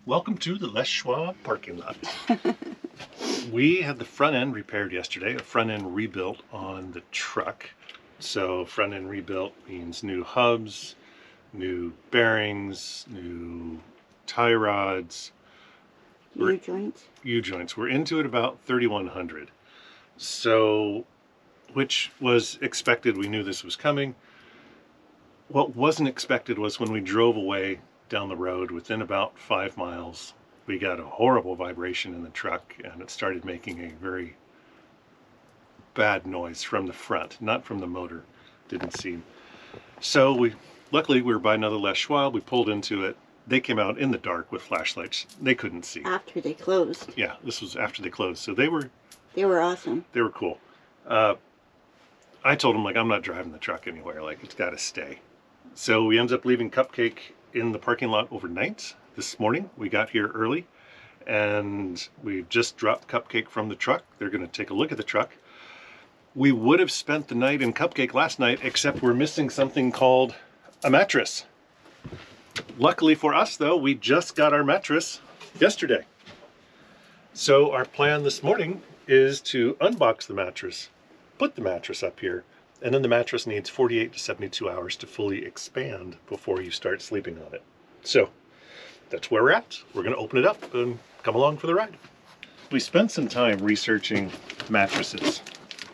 Welcome to the Les Schwab parking lot. We had the front end repaired yesterday, a front end rebuilt on the truck. So front end rebuilt means new hubs, new bearings, new tie rods. U-joints. U-joints. We're into it about 3,100. So, which was expected. We knew this was coming. What wasn't expected was when we drove away down the road, within about 5 miles, we got a horrible vibration in the truck, and it started making a very bad noise from the front, not from the motor. Didn't seem. So luckily we were by another Les Schwab. We pulled into it. They came out in the dark with flashlights. They couldn't see. After they closed. Yeah, this was after they closed. So they were awesome. They were cool. I told them, like, I'm not driving the truck anywhere. Like, it's got to stay. So we ended up leaving Cupcake in the parking lot overnight. This morning we got here early, and we just dropped Cupcake from the truck. They're going to take a look at the truck. We would have spent the night in Cupcake last night, except we're missing something called a mattress. Luckily for us, though, we just got our mattress yesterday. So our plan this morning is to unbox the mattress, put the mattress up here, and then the mattress needs 48 to 72 hours to fully expand before you start sleeping on it. So that's where we're at. We're going to open it up and come along for the ride. We spent some time researching mattresses,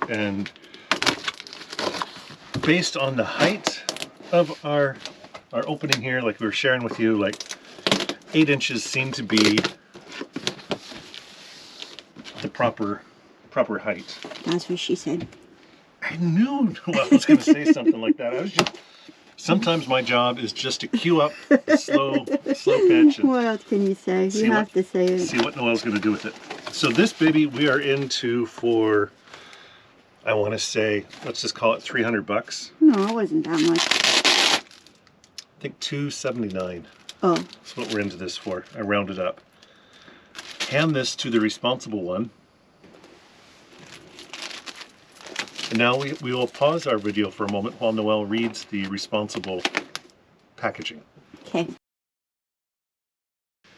and based on the height of our opening here, like we were sharing with you, like 8 inches seemed to be the proper height. That's what she said. I knew I was going to say something like that. Sometimes my job is just to cue up the slow pitch. What else can you say? You have to say it. See what Noelle's going to do with it. So this baby we are into for, I want to say, let's just call it $300. No, it wasn't that much. I think $279. Oh. That's what we're into this for. I rounded up. Hand this to the responsible one. And now we will pause our video for a moment while Noelle reads the responsible packaging. Okay.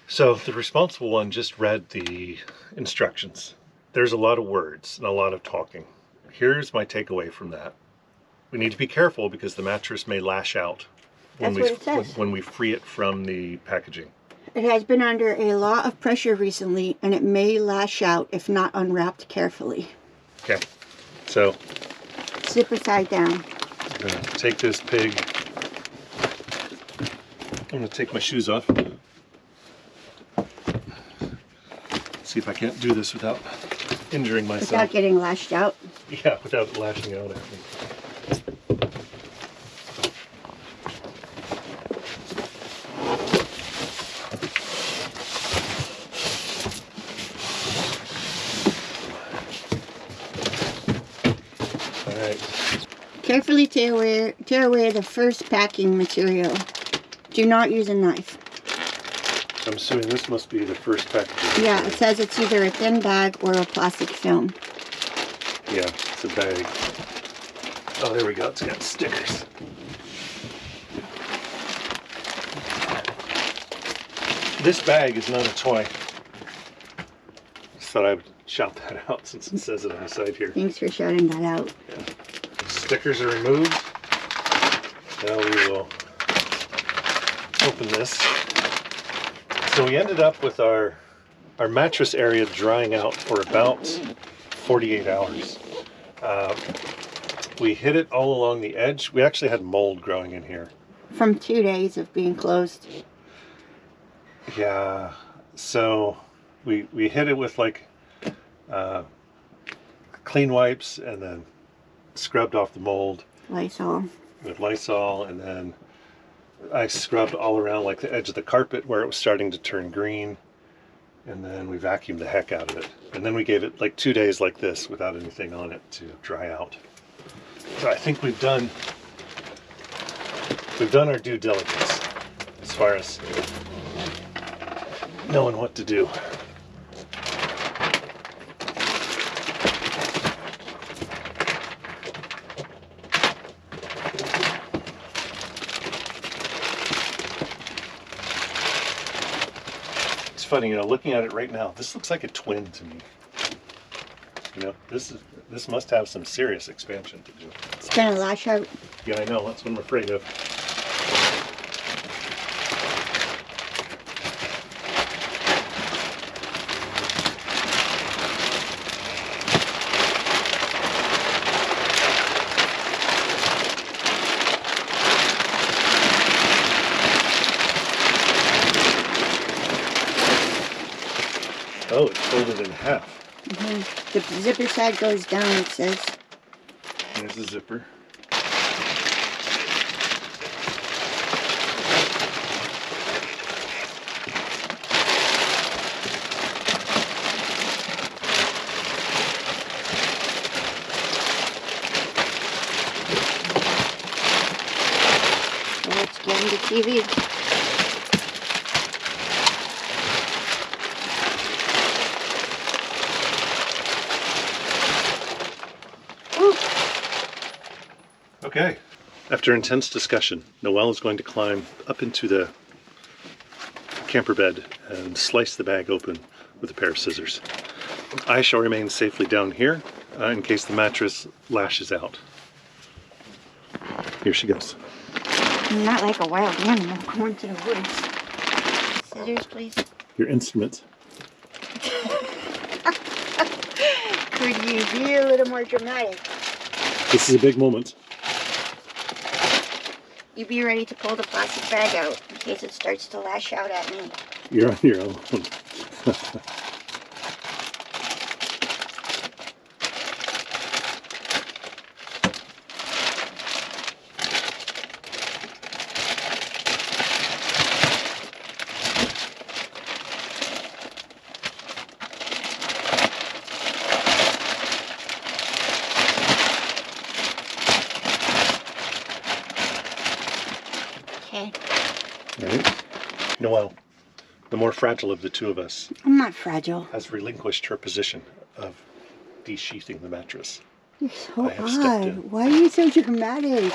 So the responsible one just read the instructions. There's a lot of words and a lot of talking. Here's my takeaway from that. We need to be careful because the mattress may lash out when we free it from the packaging. It has been under a lot of pressure recently, and it may lash out if not unwrapped carefully. Okay. So, zipper side down. I'm going to take this pig. I'm going to take my shoes off. See if I can't do this without injuring myself. Without getting lashed out? Yeah, without it lashing out at me. Carefully tear away the first packing material. Do not use a knife. I'm assuming this must be the first packaging. Yeah, it says it's either a thin bag or a plastic film. Yeah, it's a bag. Oh, there we go. It's got stickers. This bag is not a toy. Just thought I would shout that out since it says it on the side here. Thanks for shouting that out. Yeah. Stickers are removed. Now we will open this. So we ended up with our mattress area drying out for about 48 hours. We hid it all along the edge. We actually had mold growing in here. From 2 days of being closed. Yeah. So we hit it with like clean wipes and then scrubbed off the mold with Lysol, and then I scrubbed all around like the edge of the carpet where it was starting to turn green, and then we vacuumed the heck out of it, and then we gave it like 2 days like this without anything on it to dry out. So I think we've done our due diligence as far as knowing what to do. It's funny, looking at it right now, this looks like a twin to me. This must have some serious expansion to do. It's gonna lash out. Yeah, I know. That's what I'm afraid of. Oh, it's folded in half. The zipper side goes down, it says. There's the zipper. Let's get into TV. Okay. After intense discussion, Noelle is going to climb up into the camper bed and slice the bag open with a pair of scissors. I shall remain safely down here in case the mattress lashes out. Here she goes. I'm not like a wild animal going to the woods. Scissors, please. Your instruments. Could you be a little more dramatic? This is a big moment. You be ready to pull the plastic bag out in case it starts to lash out at me. You're on your own. Okay. Right? Noelle, the more fragile of the two of us, I'm not fragile. has relinquished her position of desheathing the mattress. You're so I have stepped odd. in. Why are you so dramatic?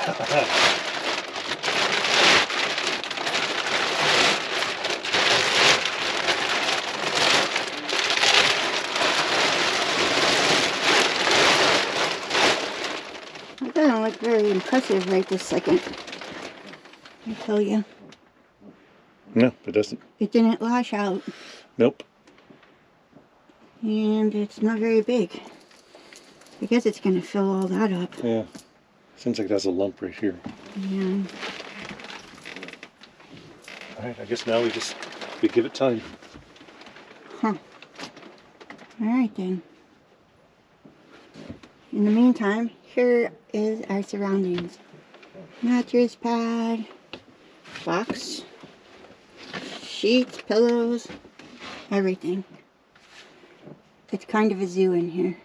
That doesn't look very impressive right this second. I tell you, No, it doesn't. it didn't lash out, Nope. and it's not very big. I guess it's gonna fill all that up. Yeah. Seems like it has a lump right here. Yeah. Alright, I guess now we give it time. Huh. All right then. In the meantime, here is our surroundings. Mattress pad, box, sheets, pillows, everything. It's kind of a zoo in here.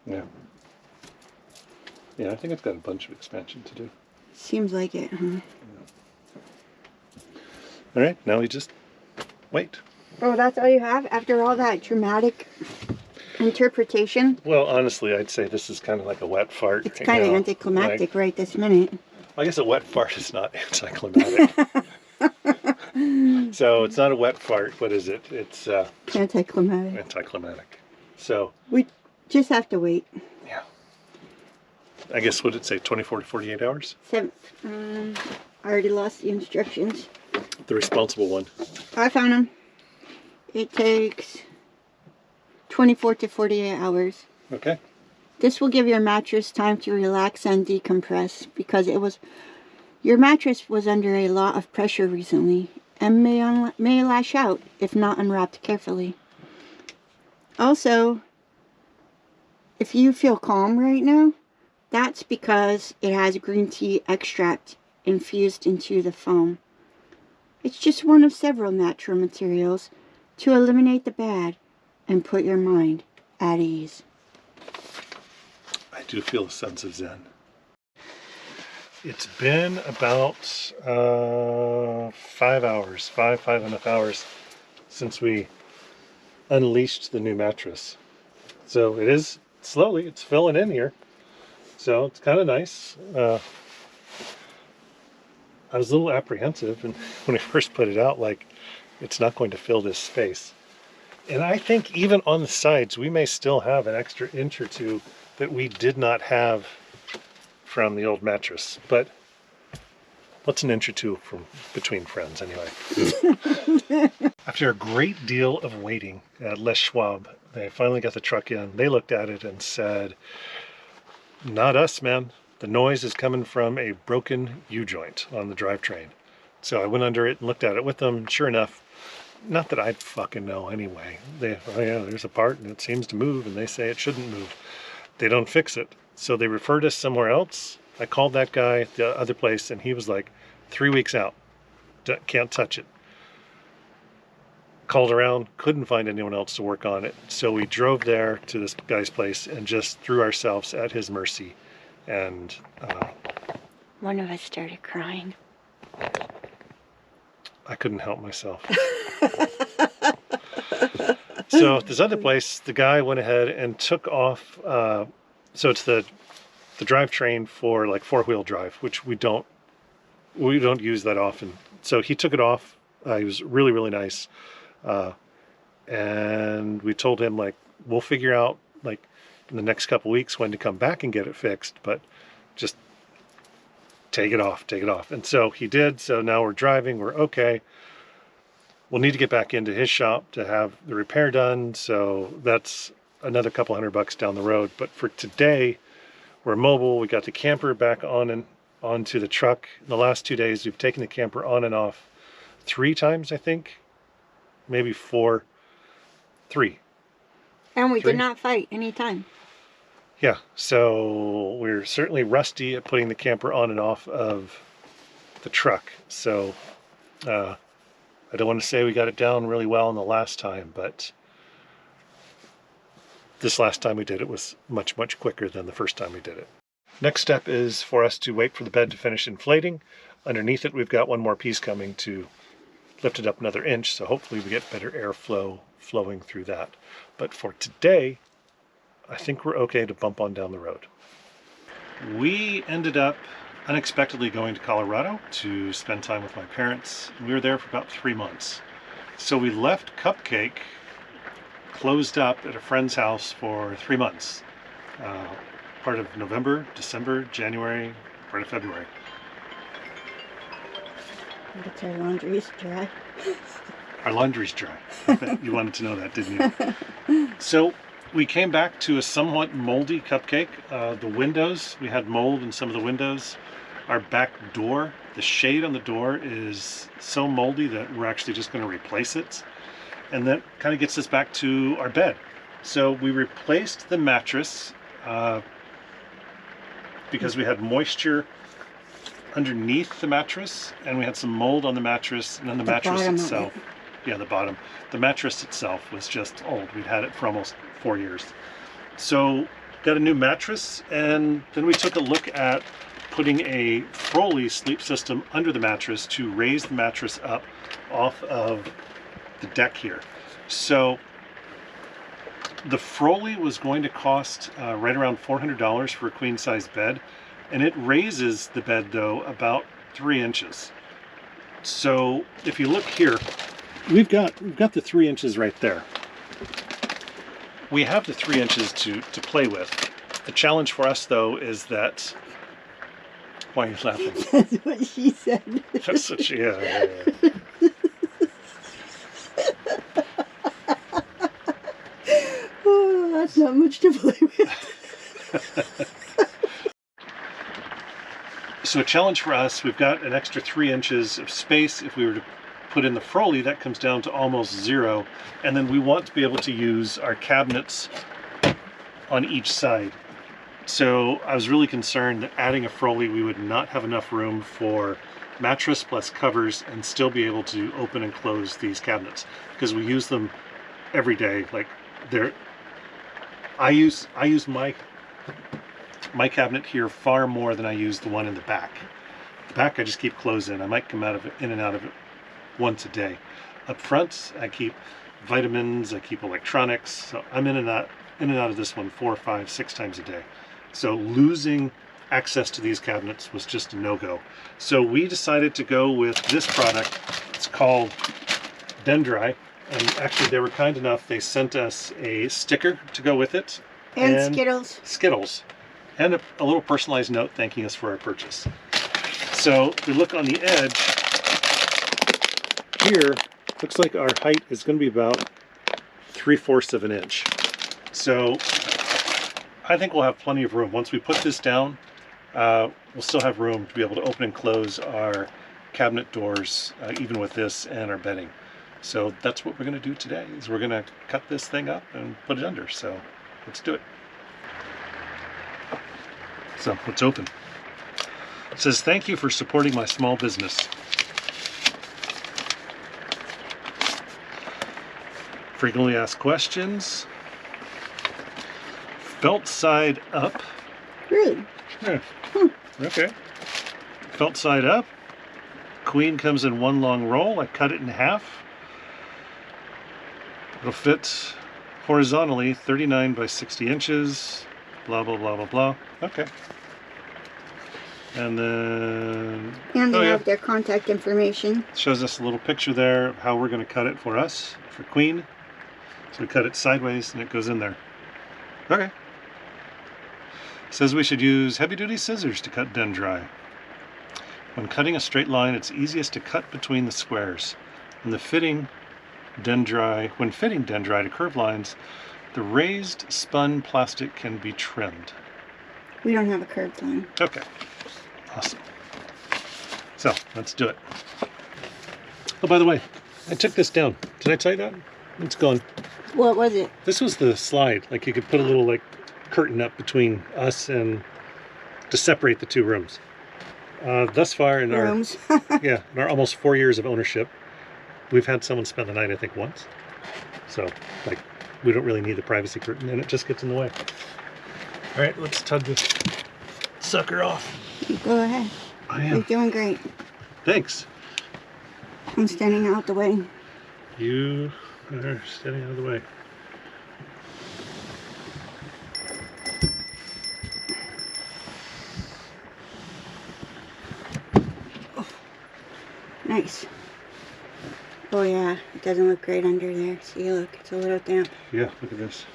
Yeah. Yeah, I think it's got a bunch of expansion to do. Seems like it, huh? Alright, now we just wait. Oh, that's all you have after all that dramatic interpretation? Well, honestly, I'd say this is kind of like a wet fart. It's right kind of now. anticlimactic right this minute. I guess a wet fart is not anticlimactic. So it's not a wet fart. What is it? It's Anticlimactic. anticlimactic. So We just have to wait. yeah, I guess what did it say? 24 to 48 hours. I already lost the instructions. The responsible one. I found them. It takes 24 to 48 hours. Okay. This will give your mattress time to relax and decompress because your mattress was under a lot of pressure recently and may lash out if not unwrapped carefully. Also, if you feel calm right now, that's because it has green tea extract infused into the foam. It's just one of several natural materials to eliminate the bad and put your mind at ease. I do feel a sense of zen. It's been about 5 hours, five and a half hours since we unleashed the new mattress. So it is slowly, it's filling in here. So it's kind of nice. I was a little apprehensive and when I first put it out, like it's not going to fill this space. And I think even on the sides, we may still have an extra inch or two that we did not have from the old mattress. But what's an inch or two from between friends anyway? After a great deal of waiting at Les Schwab, they finally got the truck in. They looked at it and said, "Not us, man. The noise is coming from a broken U-joint on the drivetrain." So I went under it and looked at it with them. Sure enough, not that I'd fucking know anyway. Oh yeah, there's a part and it seems to move and they say it shouldn't move. They don't fix it. So they referred us somewhere else. I called that guy at the other place and he was like, 3 weeks out. Can't touch it. Called around, couldn't find anyone else to work on it. So we drove there to this guy's place and just threw ourselves at his mercy. And one of us started crying. I couldn't help myself. So this other place, the guy went ahead and took off. So it's the drivetrain for like 4-wheel drive, which we don't use that often. So he took it off. He was really, really nice. And we told him, like, we'll figure out like in the next couple weeks when to come back and get it fixed, but just take it off. And so he did. So now we're driving, we're okay. We'll need to get back into his shop to have the repair done. So that's another couple $100 down the road. But for today, we're mobile. We got the camper back on and onto the truck. In the last 2 days, we've taken the camper on and off 3 times, I think. Maybe 4. 3. And we 3? did not fight any time. Yeah, so we're certainly rusty at putting the camper on and off of the truck. So I don't want to say we got it down really well in the last time, but this last time we did it was much, much quicker than the first time we did it. Next step is for us to wait for the bed to finish inflating. Underneath it, we've got one more piece coming to lift it up another inch, so hopefully we get better airflow flowing through that. But for today, I think we're okay to bump on down the road. We ended up unexpectedly going to Colorado to spend time with my parents. We were there for about 3 months. So we left Cupcake closed up at a friend's house for 3 months. Part of November, December, January, part of February. But our laundry is dry. Our laundry's dry. I bet you wanted to know that, didn't you? So we came back to a somewhat moldy Cupcake. The windows, we had mold in some of the windows. Our back door, the shade on the door is so moldy that we're actually just going to replace it. And that kind of gets us back to our bed. So we replaced the mattress because we had moisture underneath the mattress and we had some mold on the mattress, and then the mattress itself. Yeah, the bottom. The mattress itself was just old. We'd had it for almost 4 years. So got a new mattress, and then we took a look at putting a Froley sleep system under the mattress to raise the mattress up off of the deck here. So the Froley was going to cost right around $400 for a queen size bed, and it raises the bed though about 3 inches. So if you look here, we've got the 3 inches right there. We have the 3 inches to play with. The challenge for us though is that, why are you laughing? That's what she said. That's what she, yeah. Oh, that's not much to play with. So a challenge for us, we've got an extra 3 inches of space. If we were to put in the Froley, that comes down to almost 0. And then we want to be able to use our cabinets on each side. So I was really concerned that adding a Froley, we would not have enough room for mattress plus covers and still be able to open and close these cabinets, because we use them every day. Like I use my cabinet here far more than I use the one in the back. The back I just keep closing. I might come out of it, in and out of it once a day. Up front I keep vitamins, I keep electronics, so I'm in and out of this one 4, 5, 6 times a day. So losing access to these cabinets was just a no-go. So we decided to go with this product. It's called Dendri. And actually, they were kind enough. They sent us a sticker to go with it. And Skittles. Skittles. And a little personalized note thanking us for our purchase. So if we look on the edge, here, looks like our height is going to be about 3/4 of an inch. So I think we'll have plenty of room. Once we put this down, we'll still have room to be able to open and close our cabinet doors, even with this and our bedding. So that's what we're going to do today, is we're going to cut this thing up and put it under. So let's do it. So let's open. It says, "Thank you for supporting my small business. Frequently asked questions. Felt side up." Really? Yeah. Okay. Felt side up. Queen comes in one long roll. I cut it in half. It'll fit horizontally 39 by 60 inches. Blah, blah, blah, blah, blah. Okay. And then... And they have their contact information. Shows us a little picture there of how we're going to cut it for us, for Queen. So we cut it sideways and it goes in there. Okay. Says we should use heavy-duty scissors to cut den dry. When cutting a straight line, it's easiest to cut between the squares. When fitting den dry to curved lines, the raised spun plastic can be trimmed. We don't have a curved line. Okay. Awesome. So let's do it. Oh, by the way, I took this down. Did I tell you that? It's gone. What was it? This was the slide. Like you could put a little like curtain up between us and to separate the two rooms. Thus far in our in our almost 4 years of ownership, we've had someone spend the night, I think, once. So like we don't really need the privacy curtain, and it just gets in the way. All right, let's tug this sucker off. Go ahead. I am. You're doing great. Thanks. I'm standing out the way. You are standing out of the way. Oh, nice. Oh yeah, it doesn't look great under there. See, look, it's a little damp. Yeah, look at this.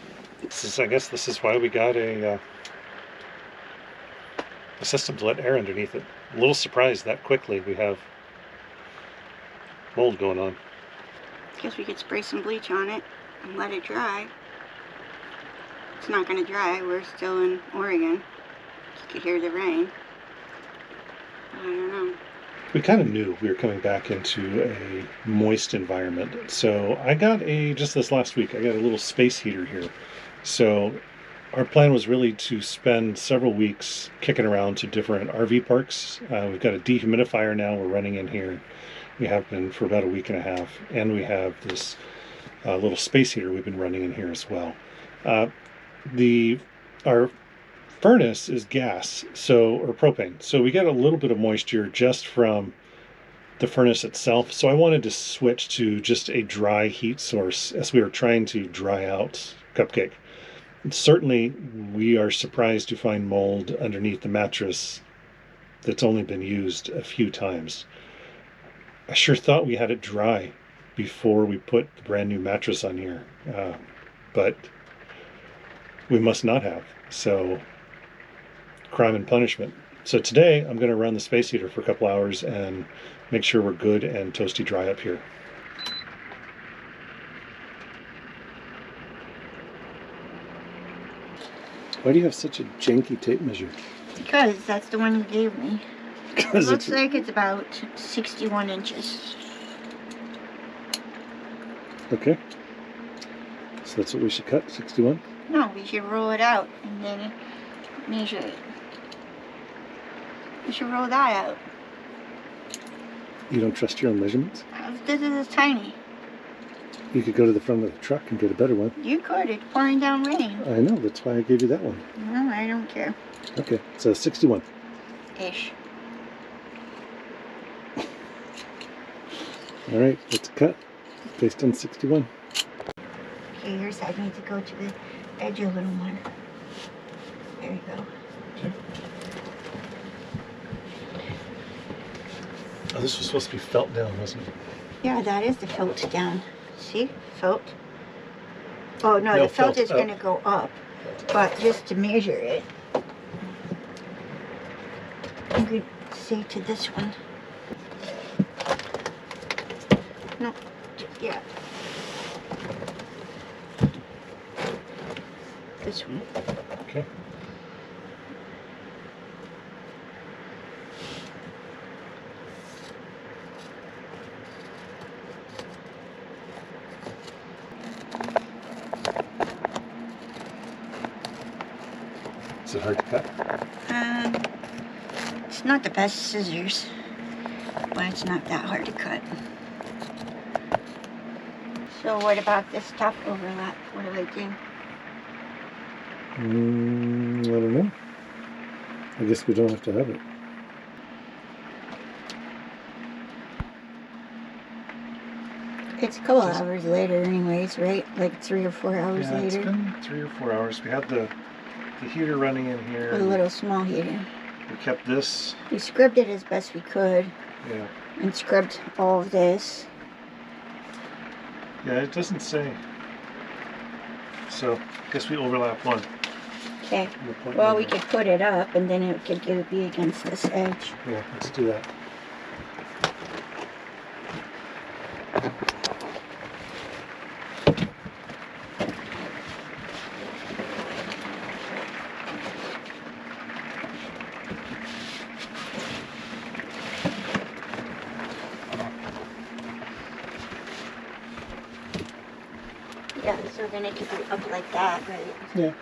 I guess this is why we got a system to let air underneath it. A little surprised that quickly we have mold going on. Guess we could spray some bleach on it and let it dry. It's not going to dry. We're still in Oregon. You could hear the rain. I don't know. We kind of knew we were coming back into a moist environment. So I got just this last week, I got a little space heater here. So our plan was really to spend several weeks kicking around to different RV parks. We've got a dehumidifier now we're running in here. We have been for about a week and a half. And we have this little space heater we've been running in here as well. Our furnace is gas, or propane. So we get a little bit of moisture just from the furnace itself. So I wanted to switch to just a dry heat source as we were trying to dry out Cupcake. Certainly, we are surprised to find mold underneath the mattress that's only been used a few times. I sure thought we had it dry before we put the brand new mattress on here, but we must not have. So, crime and punishment. So today, I'm going to run the space heater for a couple hours and make sure we're good and toasty dry up here. Why do you have such a janky tape measure? Because that's the one you gave me. It looks like it's about 61 inches. Okay. So that's what we should cut, 61? No, we should roll it out and then measure it. We should roll that out. You don't trust your own measurements? This is tiny. You could go to the front of the truck and get a better one. You could. It's pouring down rain. I know. That's why I gave you that one. No, I don't care. Okay. So 61. Ish. All right. Let's cut based on 61. Okay, your side needs to go to the edge a little more. There you go. Oh, this was supposed to be felt down, wasn't it? Yeah, that is the felt down. See? felt? Oh no, No, the felt felt is up. going to go up, but just to measure it, you could say to this one. No, yeah. This one. Okay. Is it hard to cut? It's not the best scissors, but it's not that hard to cut. So what about this top overlap? What do I do? I don't know. I guess we don't have to have it. It's a couple hours later anyways, right? Like 3 or 4 hours Yeah, it's later. been 3 or 4 hours. We had the heater running in here. A little small heater. We kept this. We scrubbed it as best we could. Yeah. And scrubbed all of this. Yeah, it doesn't say. So, I guess we overlap one. Okay. Well, we could put it up and then it could be against this edge. Yeah, let's do that. Yeah, so then it could be up like that, right? Yeah.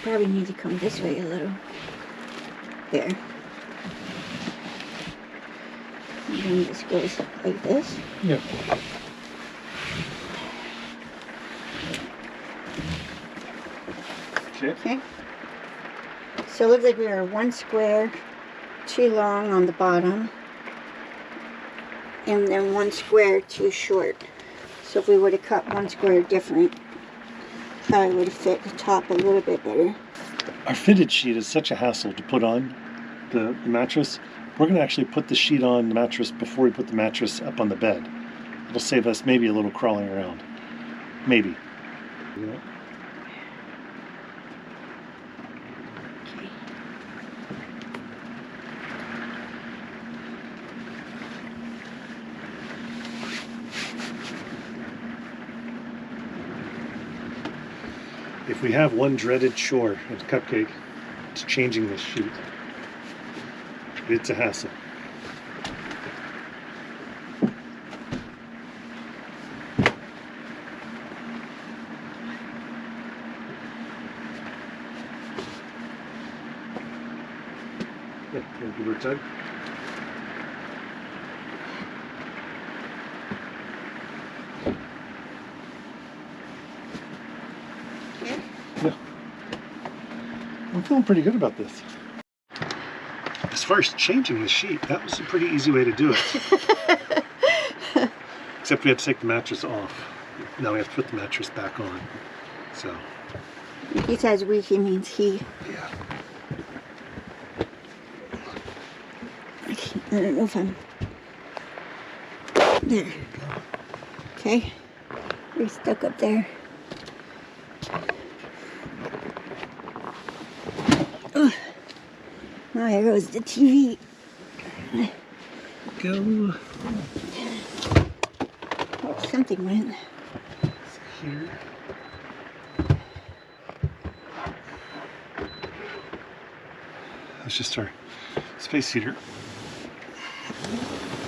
Probably need to come this way a little. There. And then this goes like this. Yeah. Okay. Okay. So it looks like we are 1 square too long on the bottom. And then 1 square too short. So if we would have cut 1 square different, probably would have fit the top a little bit better. Our fitted sheet is such a hassle to put on the mattress. We're going to actually put the sheet on the mattress before we put the mattress up on the bed. It'll save us maybe a little crawling around. Maybe. Yeah. Okay. If we have one dreaded chore at Cupcake, it's changing this sheet. It's a hassle. Yeah, give her a tug. Yeah. I'm feeling pretty good about this. As far as changing the sheet, that was a pretty easy way to do it. Except we had to take the mattress off. Now we have to put the mattress back on. So. He says we, he means he. Yeah. I don't know if I'm... There. Okay. We're stuck up there. Ugh. Oh, there goes the TV. Go Oh, something went. here. That's just our space heater.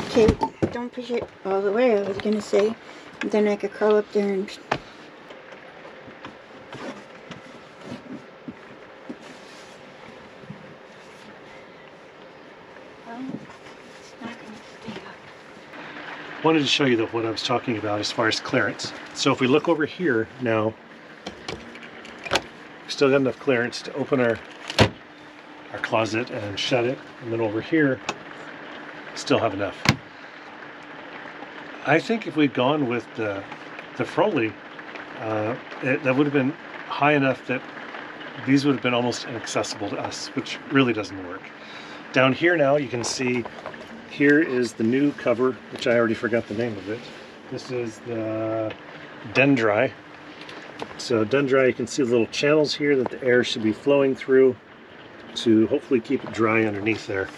Okay, don't push it all the way, I was gonna say. Then I could crawl up there and... Well, it's not gonna stay up. Wanted to show you what I was talking about as far as clearance. So if we look over here now, we still got enough clearance to open our closet and shut it, and then over here still have enough. I think if we'd gone with the Froley, that would have been high enough that these would have been almost inaccessible to us, which really doesn't work. Down here now, you can see here is the new cover, which I already forgot the name of it. This is the Dendri. So Dendri, you can see the little channels here that the air should be flowing through to hopefully keep it dry underneath there.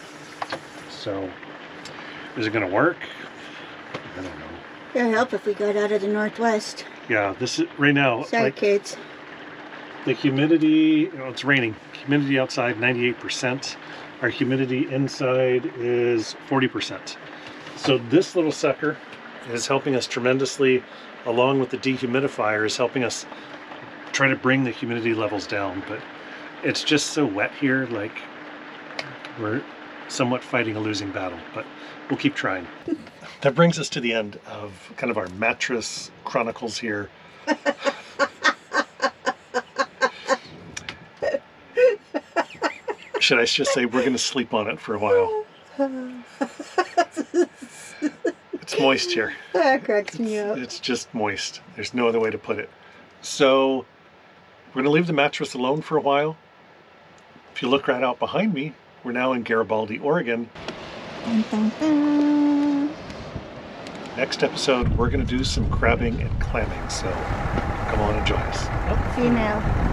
So, is it going to work? I don't know. It'll help if we got out of the northwest. Yeah, this is right now. Sorry, like, kids. the humidity, it's raining. Humidity outside 98%. Our humidity inside is 40%. So this little sucker is helping us tremendously, along with the dehumidifier, is helping us try to bring the humidity levels down. But it's just so wet here, like we're somewhat fighting a losing battle, but we'll keep trying. That brings us to the end of kind of our mattress chronicles here. Should I just say we're going to sleep on it for a while? It's moist here. That cracks me up. It's just moist. There's no other way to put it. So we're going to leave the mattress alone for a while. If you look right out behind me, we're now in Garibaldi, Oregon. Dun, dun, dun. Next episode, we're going to do some crabbing and clamming. So come on and join us. See you now.